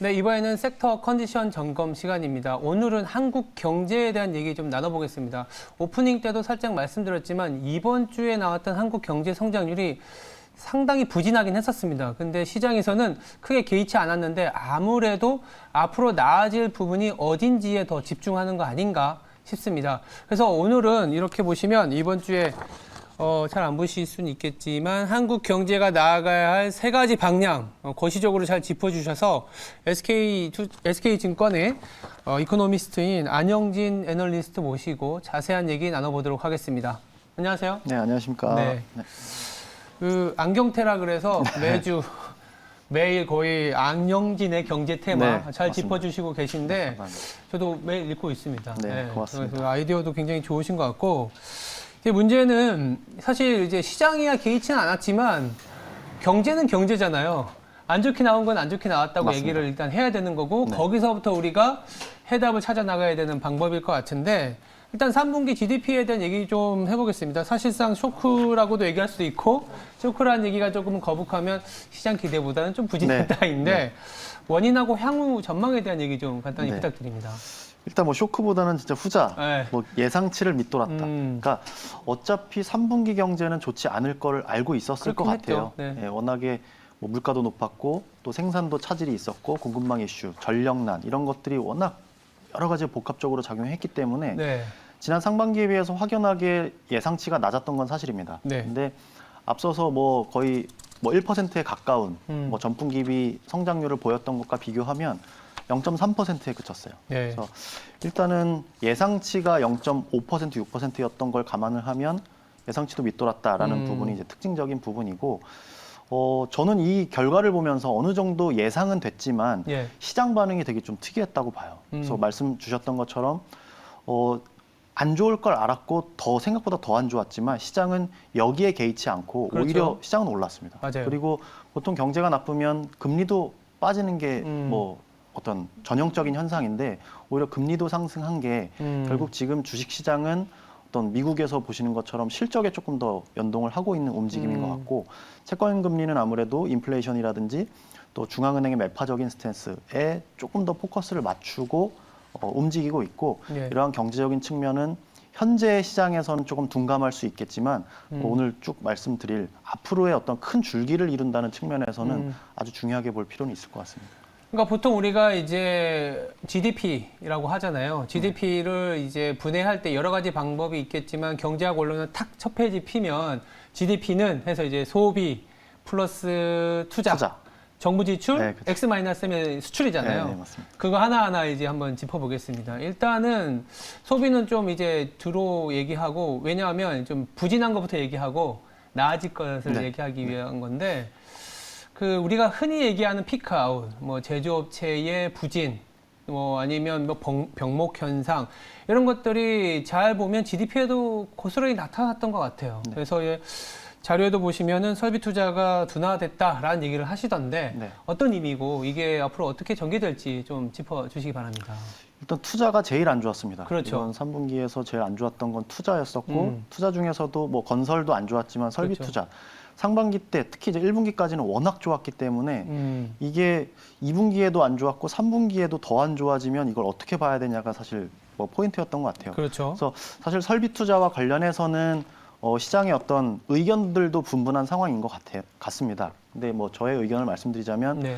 네, 이번에는 섹터 컨디션 점검 시간입니다. 오늘은 한국 경제에 대한 얘기 좀 나눠보겠습니다. 오프닝 때도 살짝 말씀드렸지만 이번 주에 나왔던 한국 경제 성장률이 상당히 부진하긴 했었습니다. 근데 시장에서는 크게 개의치 않았는데 아무래도 앞으로 나아질 부분이 어딘지에 더 집중하는 거 아닌가 싶습니다. 그래서 오늘은 이렇게 보시면 이번 주에 잘 안 보실 수는 있겠지만 한국 경제가 나아가야 할 세 가지 방향 거시적으로 잘 짚어주셔서 SK증권의 이코노미스트인 안영진 애널리스트 모시고 자세한 얘기 나눠보도록 하겠습니다. 안녕하세요. 네, 안녕하십니까. 네. 그 안경테라 그래서 매일 거의 안영진의 경제 테마 네, 잘 맞습니다. 짚어주시고 계신데 감사합니다. 저도 매일 읽고 있습니다. 네, 고맙습니다. 그 아이디어도 굉장히 좋으신 것 같고 이제 문제는 사실 이제 시장이야 개의치는 않았지만 경제는 경제잖아요. 안 좋게 나온 건 안 좋게 나왔다고 맞습니다. 얘기를 일단 해야 되는 거고 네. 거기서부터 우리가 해답을 찾아 나가야 되는 방법일 것 같은데 일단 3분기 GDP에 대한 얘기 좀 해보겠습니다. 사실상 쇼크라고도 얘기할 수도 있고 쇼크라는 얘기가 조금 거북하면 시장 기대보다는 좀 부진했다인데 네. 원인하고 향후 전망에 대한 얘기 좀 간단히 네. 부탁드립니다. 일단 뭐 쇼크보다는 진짜 후자, 네. 뭐 예상치를 밑돌았다. 그러니까 어차피 3분기 경제는 좋지 않을 걸 알고 있었을 것 그렇긴 같아요. 했죠. 네. 예, 워낙에 뭐 물가도 높았고 또 생산도 차질이 있었고 공급망 이슈, 전력난 이런 것들이 워낙 여러 가지 복합적으로 작용했기 때문에 네. 지난 상반기에 비해서 확연하게 예상치가 낮았던 건 사실입니다. 네. 근데 앞서서 뭐 거의 뭐 1%에 가까운 뭐 전분기 성장률을 보였던 것과 비교하면 0.3%에 그쳤어요. 네. 그래서 일단은 예상치가 0.5%, 6%였던 걸 감안을 하면 예상치도 밑돌았다라는 부분이 이제 특징적인 부분이고, 저는 이 결과를 보면서 어느 정도 예상은 됐지만 예. 시장 반응이 되게 좀 특이했다고 봐요. 그래서 말씀 주셨던 것처럼 안 좋을 걸 알았고 생각보다 더 안 좋았지만 시장은 여기에 개의치 않고 그렇죠. 오히려 시장은 올랐습니다. 맞아요. 그리고 보통 경제가 나쁘면 금리도 빠지는 게 뭐 어떤 전형적인 현상인데 오히려 금리도 상승한 게 결국 지금 주식시장은 어떤 미국에서 보시는 것처럼 실적에 조금 더 연동을 하고 있는 움직임인 것 같고 채권 금리는 아무래도 인플레이션이라든지 또 중앙은행의 매파적인 스탠스에 조금 더 포커스를 맞추고 움직이고 있고 예. 이러한 경제적인 측면은 현재 시장에서는 조금 둔감할 수 있겠지만 오늘 쭉 말씀드릴 앞으로의 어떤 큰 줄기를 이룬다는 측면에서는 아주 중요하게 볼 필요는 있을 것 같습니다. 그러니까 보통 우리가 이제 GDP라고 하잖아요. GDP를 이제 분해할 때 여러 가지 방법이 있겠지만 경제학 원론은 탁 첫 페이지 피면 GDP는 해서 이제 소비 플러스 투자. 정부 지출, 네, 그렇죠. X 마이너스면 수출이잖아요. 네, 맞습니다. 그거 하나하나 이제 한번 짚어보겠습니다. 일단은 소비는 좀 이제 주로 얘기하고, 왜냐하면 좀 부진한 것부터 얘기하고, 나아질 것을 네. 얘기하기 위한 건데, 그 우리가 흔히 얘기하는 피크아웃, 뭐 제조업체의 부진, 뭐 아니면 뭐 병목 현상, 이런 것들이 잘 보면 GDP에도 고스란히 나타났던 것 같아요. 네. 그래서 자료에도 보시면은 설비 투자가 둔화됐다라는 얘기를 하시던데 네. 어떤 의미고 이게 앞으로 어떻게 전개될지 좀 짚어주시기 바랍니다. 일단 투자가 제일 안 좋았습니다. 그렇죠. 이번 3분기에서 제일 안 좋았던 건 투자였었고 투자 중에서도 뭐 건설도 안 좋았지만 설비 그렇죠. 투자 상반기 때 특히 이제 1분기까지는 워낙 좋았기 때문에 이게 2분기에도 안 좋았고 3분기에도 더 안 좋아지면 이걸 어떻게 봐야 되냐가 사실 뭐 포인트였던 것 같아요. 그렇죠. 그래서 사실 설비 투자와 관련해서는 시장의 어떤 의견들도 분분한 상황인 것 같습니다. 근데 뭐 저의 의견을 말씀드리자면 네.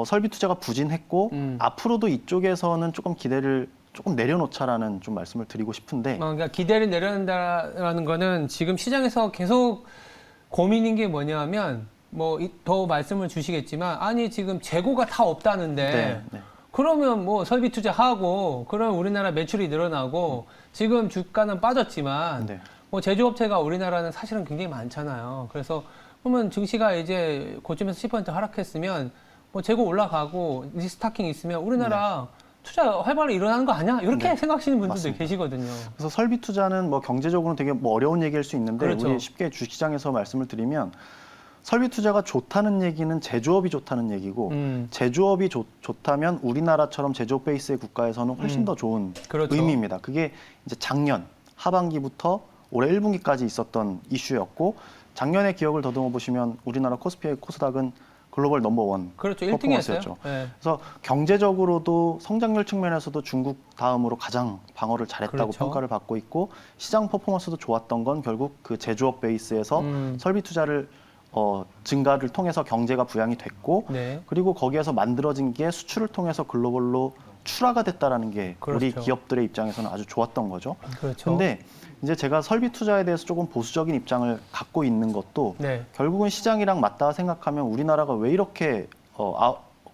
설비 투자가 부진했고 앞으로도 이쪽에서는 조금 기대를 조금 내려놓자라는 좀 말씀을 드리고 싶은데 그러니까 기대를 내려놓는다라는 거는 지금 시장에서 계속 고민인 게 뭐냐면 뭐 더 말씀을 주시겠지만 아니 지금 재고가 다 없다는데 네. 그러면 뭐 설비 투자하고 그러면 우리나라 매출이 늘어나고 지금 주가는 빠졌지만 네. 뭐 제조업체가 우리나라는 사실은 굉장히 많잖아요. 그래서 그러면 증시가 이제 고점에서 10% 하락했으면 뭐 재고 올라가고 리스타킹 있으면 우리나라 투자 활발히 일어나는 거 아니야? 이렇게 네. 생각하시는 분들도 맞습니다. 계시거든요. 그래서 설비 투자는 뭐 경제적으로는 되게 뭐 어려운 얘기일 수 있는데 그렇죠. 우리 쉽게 주식시장에서 말씀을 드리면 설비 투자가 좋다는 얘기는 제조업이 좋다는 얘기고 제조업이 좋다면 우리나라처럼 제조업 베이스의 국가에서는 훨씬 더 좋은 그렇죠. 의미입니다. 그게 이제 작년 하반기부터 올해 1분기까지 있었던 이슈였고 작년의 기억을 더듬어 보시면 우리나라 코스피의 코스닥은 글로벌 넘버원 그렇죠. 1등이었어요. 퍼포먼스였죠. 네. 그래서 경제적으로도 성장률 측면에서도 중국 다음으로 가장 방어를 잘했다고 그렇죠. 평가를 받고 있고 시장 퍼포먼스도 좋았던 건 결국 그 제조업 베이스에서 설비 투자를 증가를 통해서 경제가 부양이 됐고 네. 그리고 거기에서 만들어진 게 수출을 통해서 글로벌로 출하가 됐다라는 게 우리 그렇죠. 기업들의 입장에서는 아주 좋았던 거죠. 그렇죠. 근데 이제 제가 설비 투자에 대해서 조금 보수적인 입장을 갖고 있는 것도 네. 결국은 시장이랑 맞닿아 생각하면 우리나라가 왜 이렇게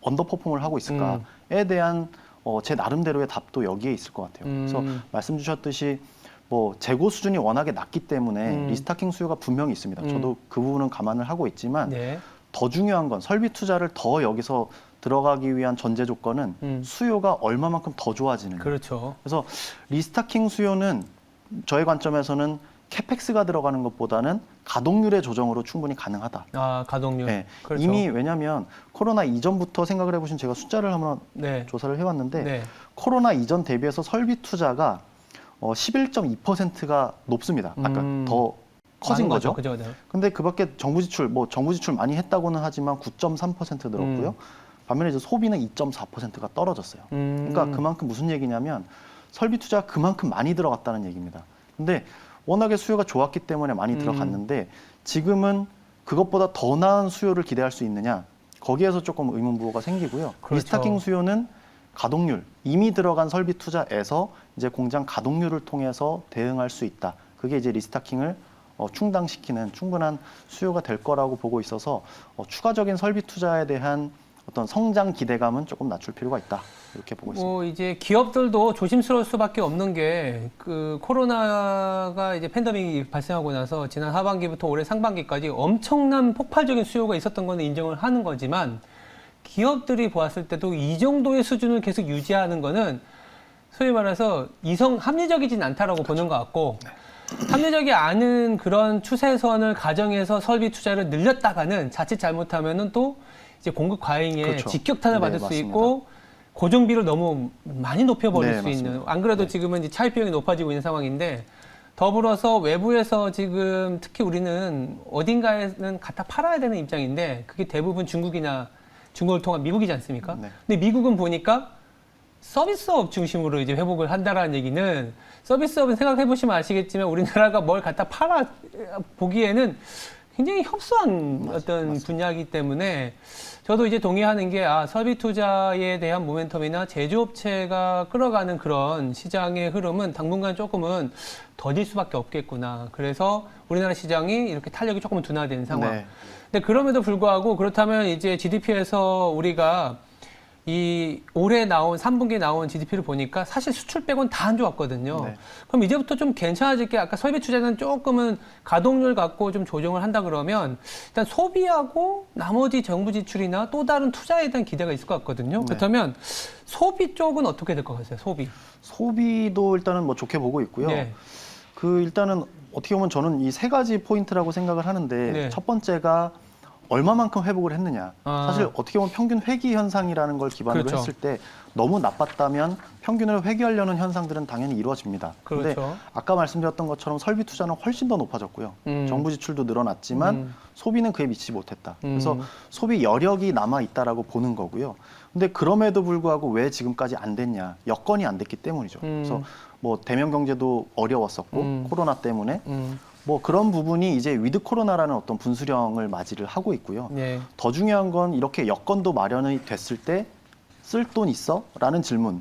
언더퍼폼을 하고 있을까에 대한 제 나름대로의 답도 여기에 있을 것 같아요. 그래서 말씀 주셨듯이 뭐 재고 수준이 워낙에 낮기 때문에 리스타킹 수요가 분명히 있습니다. 저도 그 부분은 감안을 하고 있지만 네. 더 중요한 건 설비 투자를 더 여기서 들어가기 위한 전제 조건은 수요가 얼마만큼 더 좋아지는 거예요. 그렇죠. 그래서 리스타킹 수요는 저의 관점에서는 캐펙스가 들어가는 것보다는 가동률의 조정으로 충분히 가능하다. 아, 가동률. 네. 그렇죠. 이미 왜냐하면 코로나 이전부터 생각을 해보신 제가 숫자를 한번 네. 조사를 해왔는데 네. 코로나 이전 대비해서 설비 투자가 11.2%가 높습니다. 아까 더 커진 많은 거죠. 그죠. 근데 그밖에 정부 지출 많이 했다고는 하지만 9.3% 늘었고요. 반면에 이제 소비는 2.4%가 떨어졌어요. 그러니까 그만큼 무슨 얘기냐면 설비 투자가 그만큼 많이 들어갔다는 얘기입니다. 근데 워낙에 수요가 좋았기 때문에 많이 들어갔는데 지금은 그것보다 더 나은 수요를 기대할 수 있느냐? 거기에서 조금 의문부호가 생기고요. 그렇죠. 리스타킹 수요는 가동률, 이미 들어간 설비 투자에서 이제 공장 가동률을 통해서 대응할 수 있다. 그게 이제 리스타킹을 충당시키는 충분한 수요가 될 거라고 보고 있어서 추가적인 설비 투자에 대한 어떤 성장 기대감은 조금 낮출 필요가 있다. 이렇게 보고 있습니다. 뭐 이제 기업들도 조심스러울 수밖에 없는 게 그 코로나가 이제 팬데믹이 발생하고 나서 지난 하반기부터 올해 상반기까지 엄청난 폭발적인 수요가 있었던 거는 인정을 하는 거지만 기업들이 보았을 때도 이 정도의 수준을 계속 유지하는 거는 소위 말해서 합리적이진 않다라고 보는 것 같고 합리적이 않은 그런 추세선을 가정해서 설비 투자를 늘렸다가는 자칫 잘못하면은 또 이제 공급 과잉에 그렇죠. 직격탄을 받을 수 맞습니다. 있고 고정비를 너무 많이 높여버릴 네, 수 맞습니다. 있는 안 그래도 지금은 이제 차입 비용이 높아지고 있는 상황인데 더불어서 외부에서 지금 특히 우리는 어딘가에는 갖다 팔아야 되는 입장인데 그게 대부분 중국이나 중국을 통한 미국이지 않습니까? 네. 근데 미국은 보니까 서비스업 중심으로 이제 회복을 한다라는 얘기는 서비스업은 생각해 보시면 아시겠지만 우리나라가 뭘 갖다 팔아 보기에는 굉장히 협소한 어떤 분야이기 때문에 저도 이제 동의하는 게 설비 투자에 대한 모멘텀이나 제조업체가 끌어가는 그런 시장의 흐름은 당분간 조금은 더딜 수밖에 없겠구나. 그래서 우리나라 시장이 이렇게 탄력이 조금은 둔화되는 상황. 네. 근데 그럼에도 불구하고 그렇다면 이제 GDP에서 우리가 이 올해 나온 3분기에 나온 GDP를 보니까 사실 수출 빼고는 다 안 좋았거든요. 네. 그럼 이제부터 좀 괜찮아질 게 아까 설비 투자는 조금은 가동률 갖고 좀 조정을 한다 그러면 일단 소비하고 나머지 정부 지출이나 또 다른 투자에 대한 기대가 있을 것 같거든요. 네. 그렇다면 소비 쪽은 어떻게 될 것 같아요? 소비도 일단은 뭐 좋게 보고 있고요. 네. 일단은 어떻게 보면 저는 이 세 가지 포인트라고 생각을 하는데 네. 첫 번째가 얼마만큼 회복을 했느냐. 사실 어떻게 보면 평균 회귀 현상이라는 걸 기반으로 그렇죠. 했을 때 너무 나빴다면 평균을 회귀하려는 현상들은 당연히 이루어집니다. 그런데 그렇죠. 아까 말씀드렸던 것처럼 설비 투자는 훨씬 더 높아졌고요. 정부 지출도 늘어났지만 소비는 그에 미치지 못했다. 그래서 소비 여력이 남아 있다라고 보는 거고요. 근데 그럼에도 불구하고 왜 지금까지 안 됐냐? 여건이 안 됐기 때문이죠. 그래서 뭐 대면 경제도 어려웠었고 코로나 때문에 뭐 그런 부분이 이제 위드 코로나라는 어떤 분수령을 맞이를 하고 있고요. 네. 더 중요한 건 이렇게 여건도 마련이 됐을 때 쓸 돈 있어? 라는 질문을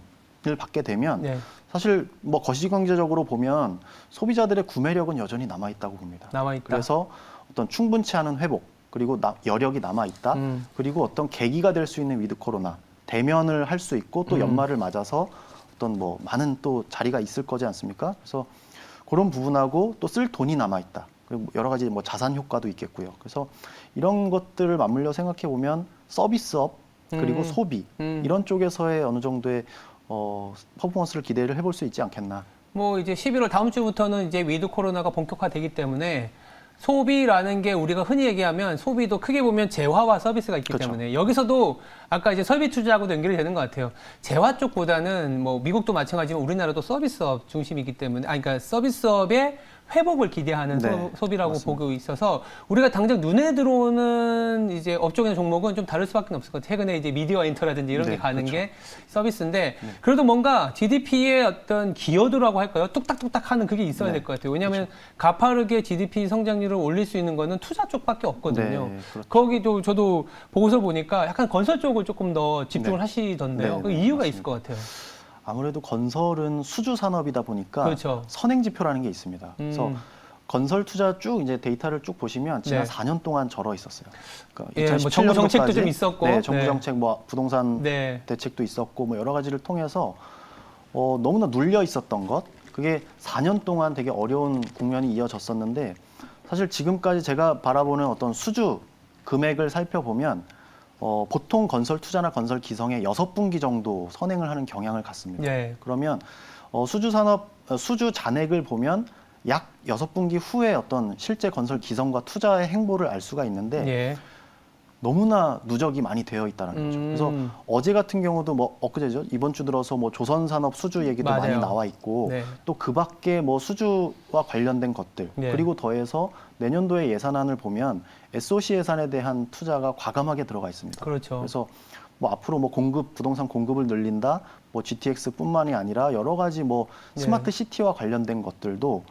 받게 되면 네. 사실 뭐 거시경제적으로 보면 소비자들의 구매력은 여전히 남아있다고 봅니다. 남아있다. 그래서 어떤 충분치 않은 회복 그리고 여력이 남아있다. 그리고 어떤 계기가 될 수 있는 위드 코로나 대면을 할 수 있고 또 연말을 맞아서 어떤 뭐 많은 또 자리가 있을 거지 않습니까? 그래서 그런 부분하고 또 쓸 돈이 남아있다. 그리고 여러 가지 뭐 자산 효과도 있겠고요. 그래서 이런 것들을 맞물려 생각해 보면 서비스업 그리고 소비 이런 쪽에서의 어느 정도의 퍼포먼스를 기대를 해볼 수 있지 않겠나. 뭐 이제 11월 다음 주부터는 이제 위드 코로나가 본격화되기 때문에 소비라는 게 우리가 흔히 얘기하면 소비도 크게 보면 재화와 서비스가 있기 그렇죠. 때문에 여기서도 아까 이제 설비 투자하고도 연결이 되는 것 같아요. 재화 쪽보다는 뭐 미국도 마찬가지지만 우리나라도 서비스업 중심이기 때문에 그러니까 서비스업의 회복을 기대하는 네, 소비라고 맞습니다. 보고 있어서 우리가 당장 눈에 들어오는 이제 업종의 종목은 좀 다를 수밖에 없을 것 같아요. 최근에 이제 미디어 엔터라든지 이런 게 네, 가는 그렇죠. 게 서비스인데 그래도 뭔가 GDP의 어떤 기여도라고 할까요? 뚝딱뚝딱 하는 그게 있어야 네, 될 것 같아요. 왜냐하면 가파르게 GDP 성장률을 올릴 수 있는 거는 투자 쪽밖에 없거든요. 네, 그렇죠. 거기도 저도 보고서 보니까 약간 건설 쪽을 조금 더 집중을 네. 하시던데요. 네, 그 네, 이유가 맞습니다. 있을 것 같아요. 아무래도 건설은 수주 산업이다 보니까 그렇죠. 선행 지표라는 게 있습니다. 그래서 건설 투자 쭉 이제 데이터를 쭉 보시면 지난 네. 4년 동안 절어 있었어요. 그러니까 예, 뭐 정부 정책도 좀 있었고. 네, 정부 네. 정책 뭐 부동산 네. 대책도 있었고 뭐 여러 가지를 통해서 너무나 눌려 있었던 것, 그게 4년 동안 되게 어려운 국면이 이어졌었는데 사실 지금까지 제가 바라보는 어떤 수주 금액을 살펴보면 보통 건설 투자나 건설 기성의 6분기 정도 선행을 하는 경향을 갖습니다. 네. 그러면 수주 산업 수주 잔액을 보면 약 6분기 후에 어떤 실제 건설 기성과 투자의 행보를 알 수가 있는데 예. 너무나 누적이 많이 되어 있다는 거죠. 그래서 어제 같은 경우도 뭐 엊그제죠. 이번 주 들어서 뭐 조선산업 수주 얘기도 맞아요. 많이 나와 있고 네. 또 그 밖에 뭐 수주와 관련된 것들 네. 그리고 더해서 내년도의 예산안을 보면 SOC 예산에 대한 투자가 과감하게 들어가 있습니다. 그렇죠. 그래서 뭐 앞으로 뭐 부동산 공급을 늘린다, 뭐 GTX뿐만이 아니라 여러 가지 뭐 네. 스마트 시티와 관련된 것들도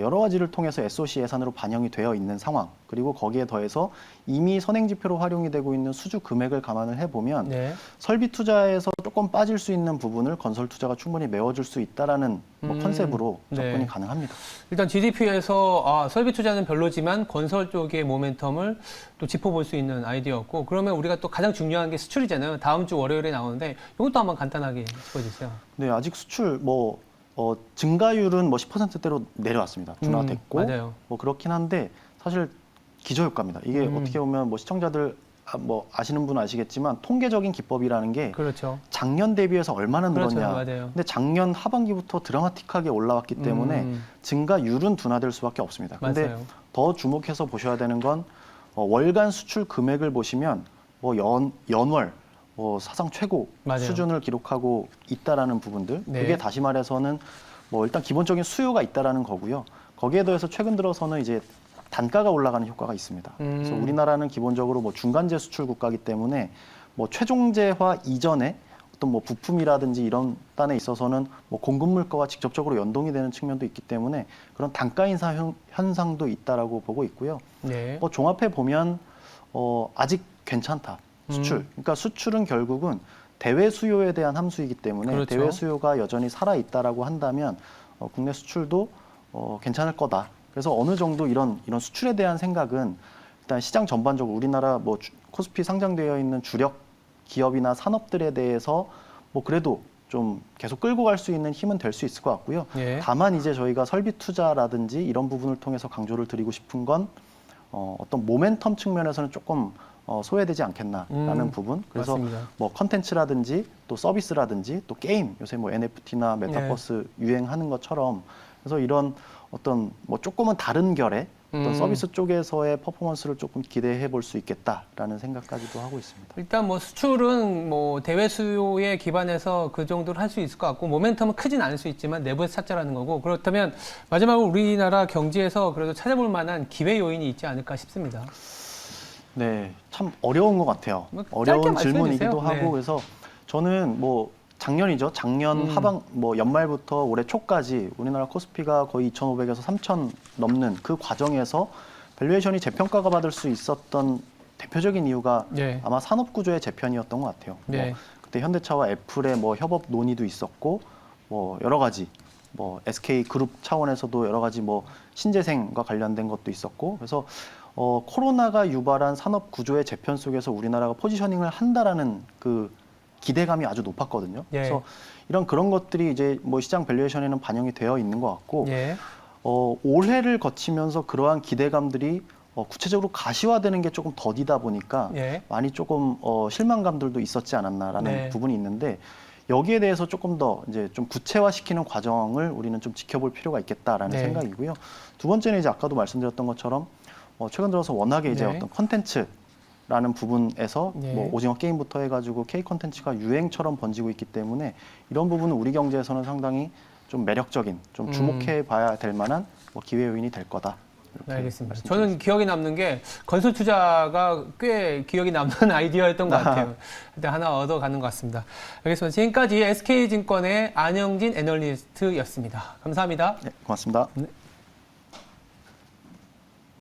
여러 가지를 통해서 SOC 예산으로 반영이 되어 있는 상황, 그리고 거기에 더해서 이미 선행 지표로 활용이 되고 있는 수주 금액을 감안을 해보면 네. 설비 투자에서 조금 빠질 수 있는 부분을 건설 투자가 충분히 메워줄 수 있다라는 뭐 컨셉으로 접근이 네. 가능합니다. 일단 GDP에서 설비 투자는 별로지만 건설 쪽의 모멘텀을 또 짚어볼 수 있는 아이디어였고, 그러면 우리가 또 가장 중요한 게 수출이잖아요. 다음 주 월요일에 나오는데 이것도 한번 간단하게 짚어주세요. 네, 아직 수출 증가율은 뭐 10%대로 내려왔습니다. 둔화됐고 맞아요. 뭐 그렇긴 한데 사실 기저효과입니다. 이게 어떻게 보면 뭐 시청자들 뭐 아시는 분은 아시겠지만 통계적인 기법이라는 게 그렇죠. 작년 대비해서 얼마나 그렇죠. 늘었냐. 맞아요. 근데 작년 하반기부터 드라마틱하게 올라왔기 때문에 증가율은 둔화될 수밖에 없습니다. 근데 맞아요. 더 주목해서 보셔야 되는 건 월간 수출 금액을 보시면 뭐 연월 뭐 사상 최고 맞아요. 수준을 기록하고 있다라는 부분들. 네. 그게 다시 말해서는 뭐 일단 기본적인 수요가 있다라는 거고요. 거기에 더해서 최근 들어서는 이제 단가가 올라가는 효과가 있습니다. 그래서 우리나라는 기본적으로 뭐 중간재 수출 국가이기 때문에 뭐 최종재화 이전에 어떤 뭐 부품이라든지 이런 단에 있어서는 뭐 공급 물가와 직접적으로 연동이 되는 측면도 있기 때문에 그런 단가 인사 현상도 있다라고 보고 있고요. 네. 뭐 종합해 보면 아직 괜찮다. 수출. 그러니까 수출은 결국은 대외 수요에 대한 함수이기 때문에 그렇죠. 대외 수요가 여전히 살아 있다라고 한다면 국내 수출도 괜찮을 거다. 그래서 어느 정도 이런 수출에 대한 생각은 일단 시장 전반적으로 우리나라 뭐 코스피 상장되어 있는 주력 기업이나 산업들에 대해서 뭐 그래도 좀 계속 끌고 갈 수 있는 힘은 될 수 있을 것 같고요. 예. 다만 이제 저희가 설비 투자라든지 이런 부분을 통해서 강조를 드리고 싶은 건 어떤 모멘텀 측면에서는 조금 소외되지 않겠나라는 부분. 그래서 맞습니다. 뭐 컨텐츠라든지 또 서비스라든지 또 게임, 요새 뭐 NFT나 메타버스 유행하는 것처럼 그래서 이런 어떤 뭐 조금은 다른 결의 어떤 서비스 쪽에서의 퍼포먼스를 조금 기대해 볼 수 있겠다라는 생각까지도 하고 있습니다. 일단 뭐 수출은 뭐 대외 수요에 기반해서 그 정도로 할 수 있을 것 같고 모멘텀은 크진 않을 수 있지만 내부에서 찾자라는 거고, 그렇다면 마지막으로 우리나라 경제에서 그래도 찾아볼 만한 기회 요인이 있지 않을까 싶습니다. 네, 참 어려운 것 같아요. 뭐 짧게 어려운 말씀해 질문이기도 주세요. 하고 네. 그래서 저는 뭐 작년이죠. 작년 뭐 연말부터 올해 초까지 우리나라 코스피가 거의 2,500에서 3,000 넘는 그 과정에서 밸류에이션이 재평가가 받을 수 있었던 대표적인 이유가 네. 아마 산업 구조의 재편이었던 것 같아요. 네. 뭐 그때 현대차와 애플의 뭐 협업 논의도 있었고 뭐 여러 가지 뭐 SK 그룹 차원에서도 여러 가지 뭐 신재생과 관련된 것도 있었고 그래서 코로나가 유발한 산업 구조의 재편 속에서 우리나라가 포지셔닝을 한다라는 그 기대감이 아주 높았거든요. 예. 그래서 그런 것들이 이제 뭐 시장 밸류에이션에는 반영이 되어 있는 것 같고 예. 올해를 거치면서 그러한 기대감들이 구체적으로 가시화되는 게 조금 더디다 보니까 예. 많이 조금 실망감들도 있었지 않았나라는 네. 부분이 있는데 여기에 대해서 조금 더 이제 좀 구체화시키는 과정을 우리는 좀 지켜볼 필요가 있겠다라는 네. 생각이고요. 두 번째는 이제 아까도 말씀드렸던 것처럼 최근 들어서 워낙에 이제 네. 어떤 컨텐츠라는 부분에서 네. 뭐 오징어 게임부터 해가지고 K 컨텐츠가 유행처럼 번지고 있기 때문에 이런 부분은 우리 경제에서는 상당히 좀 매력적인, 좀 주목해봐야 될 만한 뭐 기회 요인이 될 거다. 이렇게 네, 알겠습니다. 말씀드리겠습니다. 저는 기억에 남는 게 건설 투자가 꽤 기억에 남는 아이디어였던 것 같아요. 일단 하나 얻어가는 것 같습니다. 알겠습니다. 지금까지 SK증권의 안영진 애널리스트였습니다. 감사합니다. 네, 고맙습니다. 네.